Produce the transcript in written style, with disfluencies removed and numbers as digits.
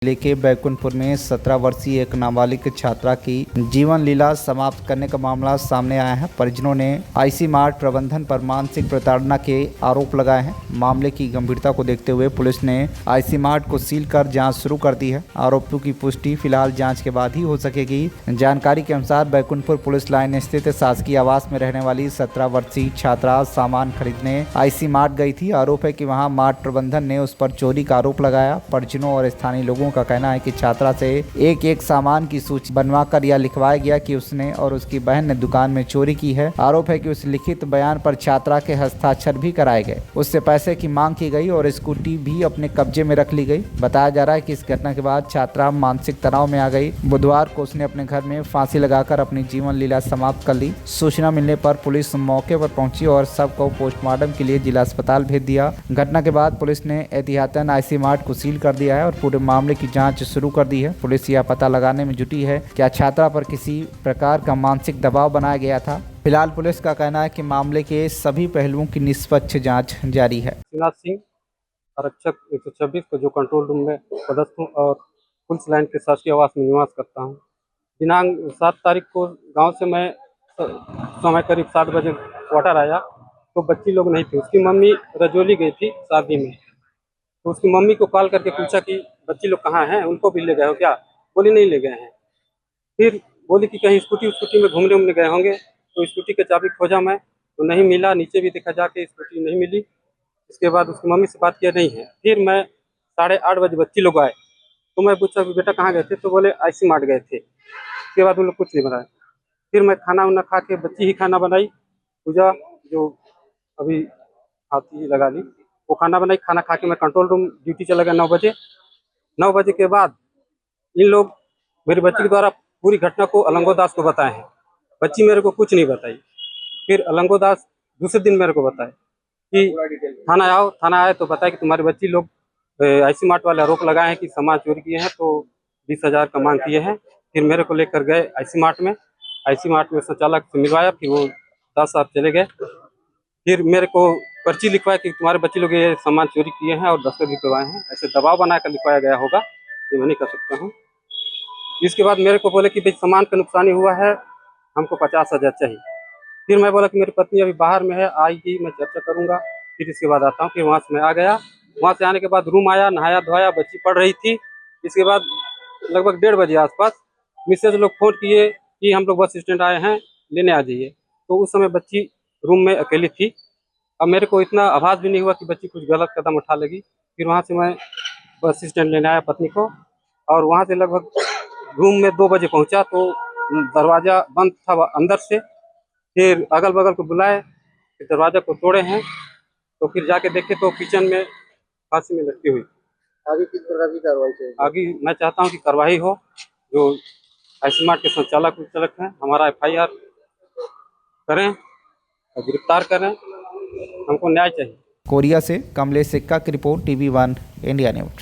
जिले के बैकुंठपुर में 17 वर्षीय एक नाबालिग छात्रा की जीवन लीला समाप्त करने का मामला सामने आया है। परिजनों ने आईसी मार्ट प्रबंधन पर मानसिक प्रताड़ना के आरोप लगाए हैं। मामले की गंभीरता को देखते हुए पुलिस ने आईसी मार्ट को सील कर जांच शुरू कर दी है। आरोपियों की पुष्टि फिलहाल जांच के बाद ही हो सकेगी। जानकारी के अनुसार बैकुंठपुर पुलिस लाइन स्थित शासकीय आवास में रहने वाली 17 वर्षीय छात्रा सामान खरीदने आईसी मार्ट गई थी। आरोप है कि वहाँ मार्ट प्रबंधन ने उस पर चोरी का आरोप लगाया। परिजनों और स्थानीय लोगों का कहना है कि छात्रा से एक एक सामान की सूची बनवाकर यह लिखवाया गया कि उसने और उसकी बहन ने दुकान में चोरी की है। आरोप है कि उस लिखित बयान पर छात्रा के हस्ताक्षर भी कराए गए। उससे पैसे की मांग की गई और स्कूटी भी अपने कब्जे में रख ली गई। बताया जा रहा है कि इस घटना के बाद छात्रा मानसिक तनाव में आ गई। बुधवार को उसने अपने घर में फांसी लगाकर अपनी जीवन लीला समाप्त कर ली। सूचना मिलने पर पुलिस मौके पर पहुंची और शव को पोस्टमार्टम के लिए जिला अस्पताल भेज दिया। घटना के बाद पुलिस ने एहतियातन आईसी मार्ट को सील कर दिया है और पूरे मामले की जांच शुरू कर दी है। पुलिस यह पता लगाने में जुटी है क्या छात्रा पर किसी प्रकार का मानसिक दबाव बनाया गया था। फिलहाल पुलिस का कहना है कि मामले के सभी पहलुओं की निष्पक्ष जांच जारी है। श्रीनाथ सिंह, आरक्षक 126 को जो कंट्रोल रूम में पदस्थ हूँ और पुलिस लाइन के शासकीय आवास में निवास करता हूँ। दिनांक 7 तारीख को गांव से मैं समय करीब 7 बजे क्वार्टर आया तो बच्ची लोग नहीं थी। उसकी मम्मी रजौली गई थी शादी में, तो उसकी मम्मी को कॉल करके पूछा कि बच्ची लोग कहाँ हैं, उनको भी ले गए हो क्या? बोली नहीं ले गए हैं। फिर बोली कि कहीं स्कूटी में घूमने गए होंगे। तो स्कूटी की चाबी खोजा मैं तो नहीं मिला, नीचे भी देखा जाके स्कूटी नहीं मिली। इसके बाद उसकी मम्मी से बात किया, नहीं है। फिर मैं 8:30 बजे बच्ची लोग आए तो मैं पूछा कि बेटा कहाँ गए थे, तो बोले आईसी मार्ट गए थे। उसके बाद वो लोग कुछ नहीं बताया। फिर मैं खाना वाना खा के, बच्ची ही खाना बनाई, पूजा जो अभी हाथी लगा ली, वो खाना बनाई। खाना खा के मैं कंट्रोल रूम ड्यूटी चला गया 9 बजे। 9 बजे के बाद इन लोग मेरी बच्ची के द्वारा पूरी घटना को अलंगो दास को बताए हैं। बच्ची मेरे को कुछ नहीं बताई। फिर अलंगो दास दूसरे दिन मेरे को बताए कि थाना आओ। थाना आए तो बताया कि तुम्हारी बच्ची लोग आईसी मार्ट वाले आरोप लगाए हैं कि सामान चोरी किए हैं, तो 20,000 का मांग किए हैं। फिर मेरे को लेकर गए आईसी मार्ट में। आईसी मार्ट में संचालक से मिलवाया, फिर वो दास साहब चले गए। फिर मेरे को पर्ची लिखवाया कि तुम्हारे बच्चे लोग ये सामान चोरी किए हैं और दस्तखत भी करवाए हैं। ऐसे दबाव बनाकर लिखवाया गया होगा, ये मैं नहीं कर सकता हूँ। इसके बाद मेरे को बोले कि भाई सामान का नुकसानी हुआ है, हमको 50,000 चाहिए। फिर मैं बोला कि मेरी पत्नी अभी बाहर में है, आएगी, मैं चर्चा करूँगा, फिर इसके बाद आता हूँ। फिर वहाँ से मैं आ गया। वहाँ से आने के बाद रूम आया, नहाया धोया, बच्ची पढ़ रही थी। इसके बाद लगभग 1:30 बजे आसपास मिसेज लोग फोन किए कि हम लोग बस स्टैंड आए हैं, लेने आ जाइए। तो उस समय बच्ची रूम में अकेली थी। अब मेरे को इतना आभास भी नहीं हुआ कि बच्ची कुछ गलत कदम उठा लेगी। फिर वहाँ से मैं बस स्टैंड लेने आया पत्नी को, और वहाँ से लगभग रूम में 2 बजे पहुँचा तो दरवाज़ा बंद था अंदर से। फिर अगल बगल को बुलाए, फिर दरवाज़ा को तोड़े हैं, तो फिर जाके देखे तो किचन में फांसी में लटकी हुई। आगे किस प्रकार की कार्रवाई चाहिए? आगे मैं चाहता हूँ कि कार्रवाई हो। जो आईसी मार्ट के संचालक विचालक हैं, हमारा FIR करें और गिरफ्तार करें। हमको न्याय चाहिए। कोरिया से कमलेश सिक्का की रिपोर्ट, TV1 इंडिया न्यूज।